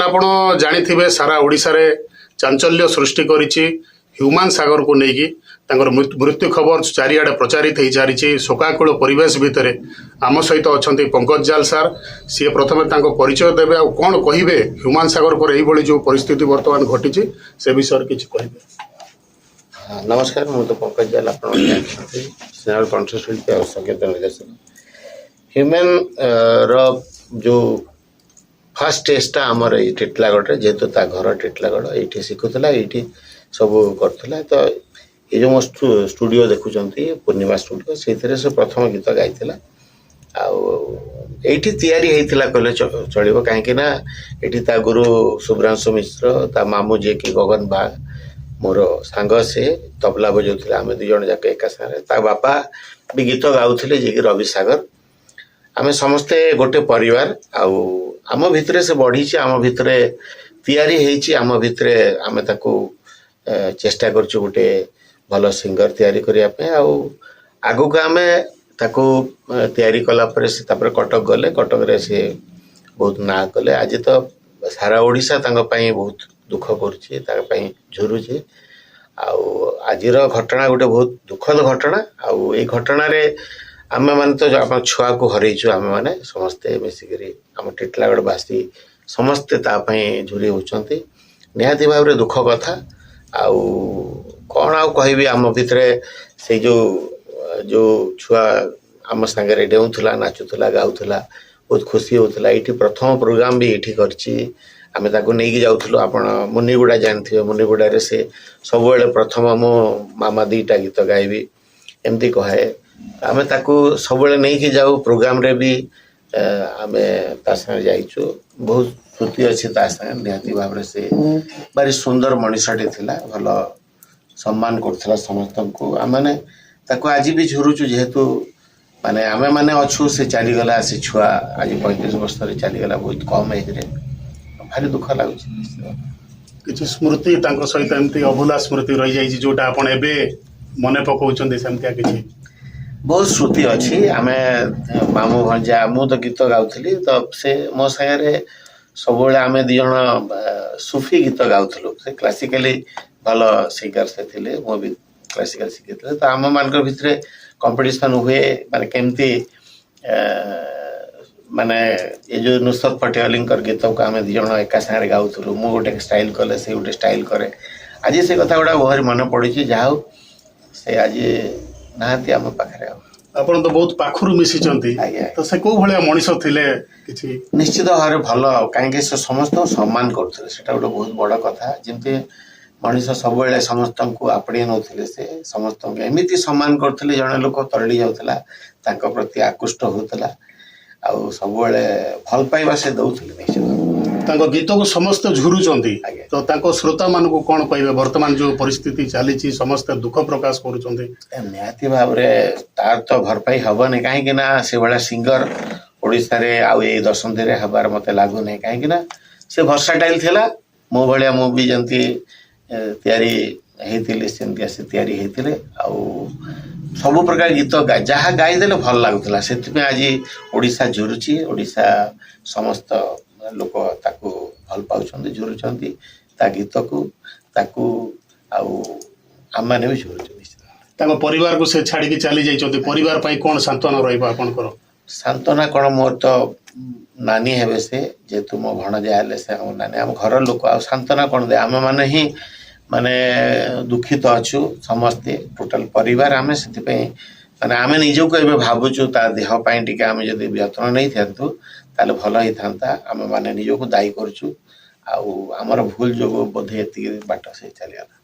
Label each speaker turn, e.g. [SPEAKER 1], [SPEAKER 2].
[SPEAKER 1] ଆପଣ ଜାଣିଥିବେ ସାରା ଓଡ଼ିଶାରେ ଚାଞ୍ଚଲ୍ୟ ସୃଷ୍ଟି କରିଛି ହ୍ୟୁମାନ ସାଗରକୁ ନେଇକି ତାଙ୍କର ମୃତ୍ୟୁ ଖବର ଚାରିଆଡ଼େ ପ୍ରଚାରିତ ହେଇ ସାରିଛି ଶୋକାକୁଳ ପରିବେଶ ଭିତରେ ଆମ ସହିତ ଅଛନ୍ତି ପଙ୍କଜ ଜାଲ ସାର୍ ସିଏ ପ୍ରଥମେ ତାଙ୍କ ପରିଚୟ ଦେବେ ଆଉ କ'ଣ କହିବେ ହ୍ୟୁମାନ ସାଗରଙ୍କର ଏଇଭଳି ଯେଉଁ ପରିସ୍ଥିତି ବର୍ତ୍ତମାନ ଘଟିଛି ସେ ବିଷୟରେ କିଛି କହିବେ।
[SPEAKER 2] नमस्कार ମୁଁ ତ ପଙ୍କଜ ଜାଲ ଆପଣ ଜାଣିଛନ୍ତି ସ୍ନେହଳ କଣ୍ଠଶିଳ୍ପୀ ଆଉ ସଙ୍ଗୀତ ନିର୍ଦ୍ଦେଶକ ହ୍ୟୁମାନ ର ଯେଉଁ ଫାର୍ଷ୍ଟ ଷ୍ଟେଜ୍ଟା ଆମର ଏଇ ଟିଟଲାଗଡ଼ରେ ଯେହେତୁ ତା ଘର ଟିଟଲାଗଡ଼ ଏଇଠି ଶିଖୁଥିଲା ଏଇଠି ସବୁ କରୁଥିଲା ତ ଏ ଯେଉଁ ମୋ ଷ୍ଟୁଡ଼ିଓ ଦେଖୁଛନ୍ତି ପୂର୍ଣ୍ଣିମା ଷ୍ଟୁଡ଼ିଓ ସେଇଥିରେ ସେ ପ୍ରଥମ ଗୀତ ଗାଇଥିଲା ଆଉ ଏଇଠି ତିଆରି ହେଇଥିଲା କହିଲେ ଚଳିବ କାହିଁକି ନା ଏଠି ତା ଗୁରୁ ଶୁଭ୍ରାଂଶୁ ମିଶ୍ର ତା ମାମୁଁ ଯିଏକି ଗଗନ ବାଗ मोर सांग से तबला बजाऊे आम दु जन जाक एका सागे ता बापा भी गीत गाउले जे कि रवि सागर आम समस्ते गोटे परिवार आम भितर से बढ़ी आम भितर तैयारी आम भितर आम ताकू चेष्टा करछु गोटे भल सिंगर तैयारी करने आगु को आम ताकू तैयारी कला से कटक गले कटक रे से बहुत ना कले आज तो सारा ओडिशा तांग पई बहुत दुख करुचे झुरुचे आज घटना गोटे बहुत दुखद घटना घटना आम मैंने तो आम छुआ को हरईचु आम मैंने समस्ते मिसिक आम टिटलागढ़वासी समस्ते तापाई झुरी होती निहाती भाव में दुख कथा कौन आउ कहि आम भितर से जो छुआ आम सांगे डेऊला नाचुला गाऊला बहुत खुशी होता ये प्रथम प्रोग्राम भी ये करची आम ताको नहीं जाऊँ आप मुनिगुड़ा जानते मुनिगुड़ा से सब प्रथम मो मामा दीटा गीत गायबी एमती कहे आम ताको सब नहीं जाऊ प्रोग्राम रे भी आम जाइचु बहुत श्रुति अच्छी निहाती भाव से भारी सुंदर मनीषाटे थिला भल सम्मान करथिला समस्त को आम मैंने ताको आज भी झुरुचु जेहेतु माने आम मैंने अच्छु से चलीगला से छुआ आज 35 वर्ष चलीगला बहुत कम एज रे भारी दुख लगुच
[SPEAKER 1] किसी स्मृति सहित एमती अभूला स्मृति रही जाइए जोटा आपन एबे मने पकाउछन्ते सेमतिया किछि
[SPEAKER 2] बहुत श्रुति अच्छी आम मामू भंजा मु तो गीत गाउथली तो से मो सागे सब आम दी जन सूफी गीत गाउथलु से क्लासिकली भल सिंगर से थिले मो भी क्लासिकल शिखी तो आम मान भितर कंपटीशन हुए माने केमती माने ये जो नुसरत पटेल गीत को आम दी जन एका सागे गाऊलु मु गोटे स्टाइल कले से गोटे स्टाइल करे आज से कथा गुड़ा बहुत मन पड़ी जहा से आज नहांती आम पाखे
[SPEAKER 1] आपन तो बहुत पाखुरु मिसिचंती तो से को भलिया मनीष थिले किछि
[SPEAKER 2] निश्चित भाव में भल कहीं से समस्त सम्मान करते सेटा गोटे बहुत बड़ कथा जमती मनीष सब समस्त को आपणे नौले से समस्त एमती सम्मान करते जड़े लोक तरड़ी जाऊला प्रति आकृष्ट होता सब भल पाइबा से दौले निश्चित
[SPEAKER 1] गीत को समस्त झुरुचंती तो श्रोता मान को कौन कहे वर्तमान जो परिस्थिति चली समस्त दुख प्रकाश करुचंती
[SPEAKER 2] निहाती भाव में तार तो भरपाई हेनी कहीं से भाया सिंगर ओडिशा रे आउ ये दशंधि रे हबार मते लागू नहीं कहीं से वर्साटाइल थिला मो भाया मु भी जंती तैयारी होती सेमती से तैयारी होते सब प्रकार गीत जहाँ गाईदेले भल लगुला से आज ओडिशा झुरुची ओडिशा समस्त लोक ताकू भल पाउछन्ती झुरुचन्ती ता गीत को ताकू आम मैंने भी झुरुचु
[SPEAKER 1] परिवार को से छाड़ी चली जाइछन्ती परिवार पई कोन सांत्वना रहइबा आपनकर
[SPEAKER 2] सांत्वना कोन मोर तो नानी हेबे से जेतु मो भणजा हेले से हम नानी आम घर लोक आ सांत्वना कोन दे आम माने ही माने दुखित अच्छु समस्ते टोटाल परिवार आम से माने आम निजक ए भावुचु ता देह पाई टिके आम जदि यत्न नहीं था ताले भल ही था आम मैंने निजक दायी करछु आमर भूल जो बोधे ये बाट से चलीगला।